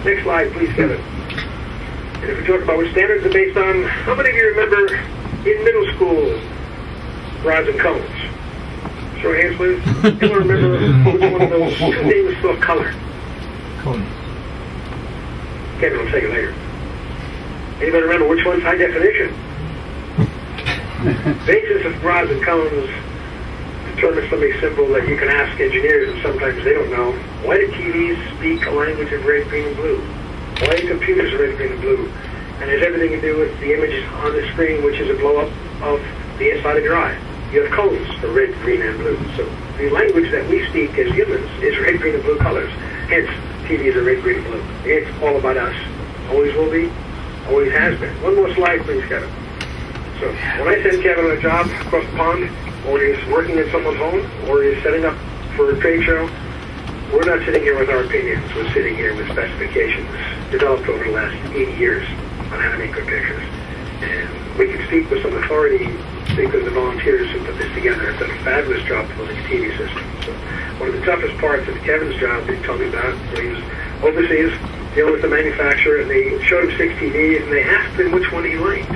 Next slide, please, Kevin. And if we talk about what standards are based on, how many of you remember in middle school, rods and cones? Show your hands, please. Anyone remember which one of those two names for color? Cone. Kevin, I'll take it later. Anybody remember which one's high definition? Basis of rods and cones determines something simple that you can ask engineers, and sometimes they don't know. Why do TVs speak a language of red, green, and blue? Why do computers are red, green, and blue? And it has everything to do with the images on the screen, which is a blow-up of the inside of your eye. You have cones for red, green, and blue. So the language that we speak as humans is red, green, and blue colors. Hence, TVs are red, green, and blue. It's all about us. Always will be. Always has been. One more slide, please, Kevin. So when I send Kevin on a job across the pond, or he's working in someone's home, or he's setting up for a trade show, we're not sitting here with our opinions. We're sitting here with specifications developed over the last 80 years on how to make good pictures. And we can speak with some authority because the volunteers who put this together have done a fabulous job building a TV system. So one of the toughest parts of Kevin's job that he told me about, where he was overseas dealing with the manufacturer, and they showed him 6 TVs, and they asked him which one he liked.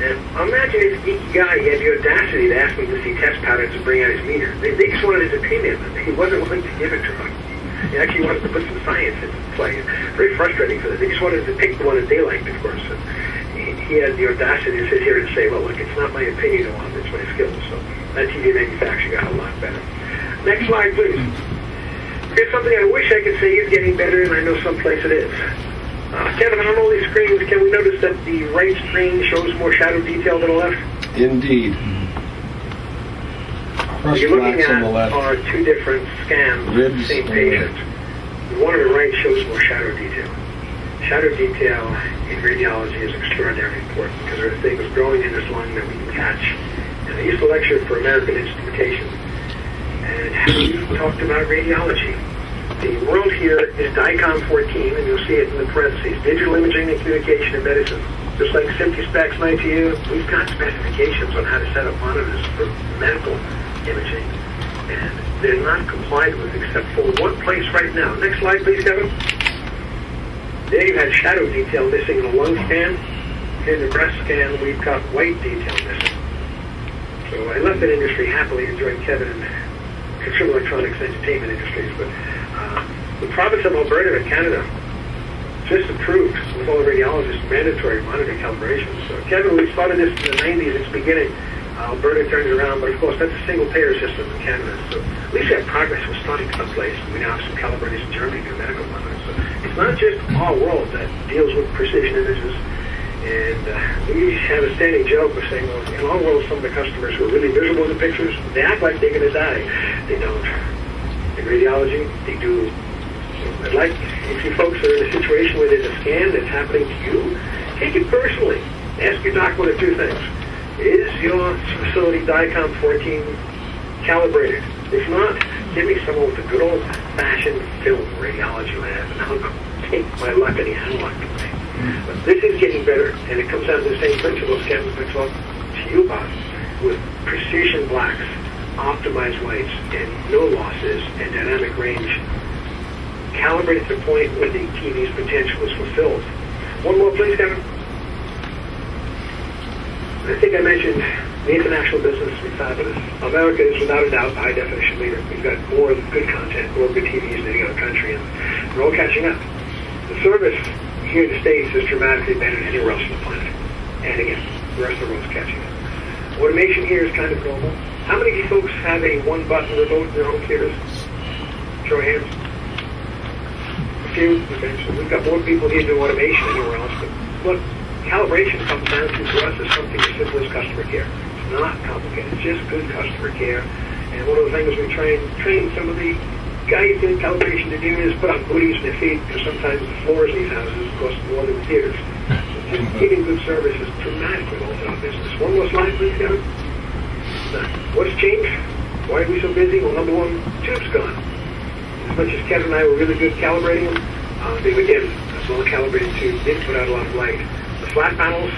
And imagine this geeky guy, he had the audacity to ask me to see test patterns and bring out his meter. They just wanted his opinion, and he wasn't willing to give it to them. He actually wanted to put some science into play. Very frustrating for them. They just wanted to pick the one that they liked, of course. And he had the audacity to sit here and say, well, look, it's not my opinion I want, it's my skills. So that TV manufacturer got a lot better. Next slide, please. Here's something I wish I could say is getting better, and I know someplace it is. Kevin, on all these screens, can we notice that the right screen shows more shadow detail than the left? Indeed. What you're looking at are two different scans of the same patient. The one on the right shows more shadow detail. Shadow detail in radiology is extraordinarily important because there are things growing in this lung that we can catch. And I used to lecture for American Instrumentation, and we talked about radiology. The world here is DICOM 14, and you'll see it in the parentheses, digital imaging and communication in medicine. Just like SIMPI specs might to you, we've got specifications on how to set up monitors for medical imaging, and they're not complied with except for one place right now. Next slide, please, Kevin. There you had shadow detail missing in the lung scan. In the breast scan, we've got white detail missing. So I left that industry happily to join Kevin in consumer electronics and entertainment industries, but the province of Alberta in Canada just approved with all the radiologists mandatory monitor calibration. So Kevin, we started this in the 90s, it's beginning. Alberta turned it around, but of course that's a single payer system in Canada. So at least that progress was starting someplace. We now have some calibrators in Germany for medical monitors. So it's not just our world that deals with precision images. And we have a standing joke of saying, well, in our world, some of the customers who are really visible in the pictures, they act like they're going to die. They don't. In radiology, they do. So I'd like, if you folks are in a situation where there's a scan that's happening to you, take it personally. Ask your doc one of two things. Is your facility DICOM 14 calibrated? If not, give me someone with a good old-fashioned film radiology lab, and I'll go take my luck in the analog way. But this is getting better, and it comes down to the same principles Kevin's been talking to you about, with precision blacks, optimized whites, and no losses, and dynamic range, calibrated to the point where the TV's potential is fulfilled. One more, please, Kevin. I think I mentioned the international business is fabulous. America is without a doubt the high definition leader. We've got more good content, more good TVs than any other country, and we're all catching up. The service here in the States is dramatically better than anywhere else on the planet. And again, the rest of the world's catching up. Automation here is kind of normal. How many of you folks have a one-button remote in their home theaters? Show of hands. A few? Okay, so we've got more people here doing automation than anywhere else. But look, calibration comes down to, for us, is something as simple as customer care. It's not complicated. It's just good customer care. And one of the things we train some of the guys in calibration to do is put on booties in their feet, because sometimes the floors in these houses cost more than the theaters. So just giving good service is dramatically altered our business. One more slide, please, Kevin. What's changed? Why are we so busy? Well, number one, tube's gone. As much as Kevin and I were really good calibrating them, they were dim. A well calibrated tube didn't put out a lot of light. The flat panels,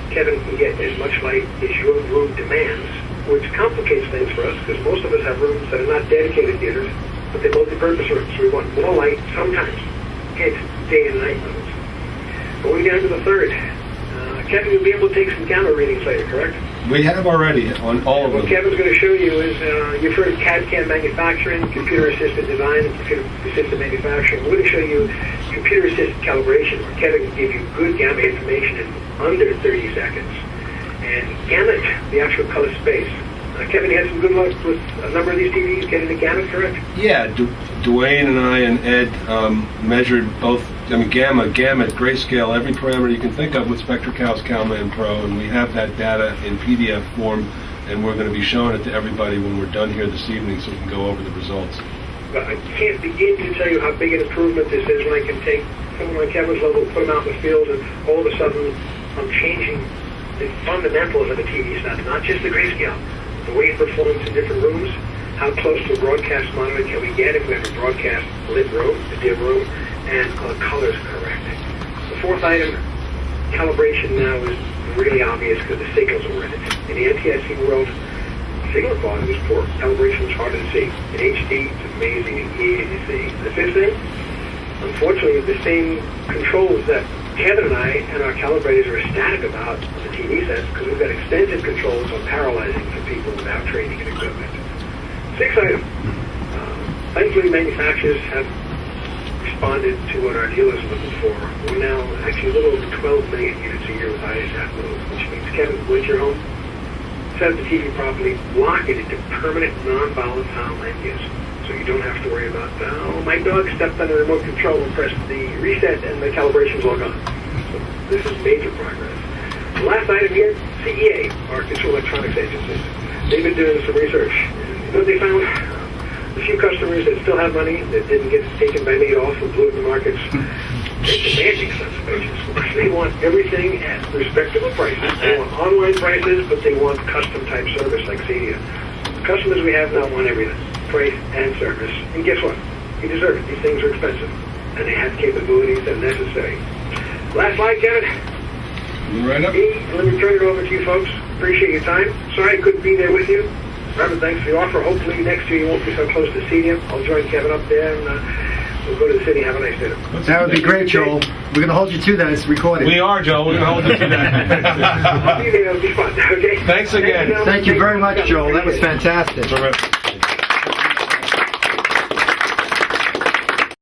Kevin can get as much light as your room demands, which complicates things for us, because most of us have rooms that are not dedicated theaters, but they're multi-purpose rooms. So we want more light sometimes. Hence, day and night modes. Going down to the third. Kevin, you'll be able to take some camera readings later, correct? We have already on all of them. What Kevin's going to show you is, you've heard of CAD/CAM manufacturing, computer-assisted design, and computer-assisted manufacturing. We're going to show you computer-assisted calibration, where Kevin can give you good gamma information in under 30 seconds. And gamut, the actual color space. Kevin, you had some good luck with a number of these TVs getting the gamut, correct? Yeah, Dwayne and I and Ed measured both, gamut, grayscale, every parameter you can think of with SpectraCal's CalMan Pro, and we have that data in PDF form, and we're going to be showing it to everybody when we're done here this evening so we can go over the results. But I can't begin to tell you how big an improvement this is when I can take someone like Kevin's level, put them out in the field, and all of a sudden I'm changing the fundamentals of the TV set, not just the grayscale. The way it performs in different rooms, how close to a broadcast monitor can we get if we have a broadcast lit room, a dim room, and colors correct. The fourth item, calibration now is really obvious because the signals are in it. In the NTSC world, signal quality was poor. Calibration was harder to see. In HD, it's amazing and easy to see. The fifth thing, unfortunately, the same controls that Kevin and I and our calibrators are ecstatic about on the TV sets, because we've got extensive controls on parallelizing for people without training and equipment. Sixth item. Thankfully, manufacturers have responded to what our dealers are looking for. We're now actually a little over 12 million units a year with ISF mode, which means, Kevin, go into your home, set up the TV properly, lock it into permanent non-volatile land use. So you don't have to worry about, oh, my dog stepped on the remote control and pressed the reset and the calibration's all gone. So this is major progress. The last item here, CEA, our Consumer Electronics Agency. They've been doing some research. You know what they found? A few customers that still have money that didn't get taken by Madoff and blew up the markets, they're demanding subscriptions. They want everything at respectable prices. They want online prices, but they want custom type service like Cedia. The customers we have now want everything. Price and service. And guess what? You deserve it. These things are expensive. And they have capabilities that are necessary. Last slide, Kevin. Right up. Let me turn it over to you folks. Appreciate your time. Sorry I couldn't be there with you. Robert, thanks for the offer. Hopefully next year you won't be so close to Cedia. I'll join Kevin up there and we'll go to the city. Have a nice dinner. That would be great, Joel. We're going to hold you to that. It's recorded. We are, Joel. We're going to hold you to that. I'll be there. It'll be fun. Okay? Thanks again. Thank you very much, Joel. That was fantastic. Terrific.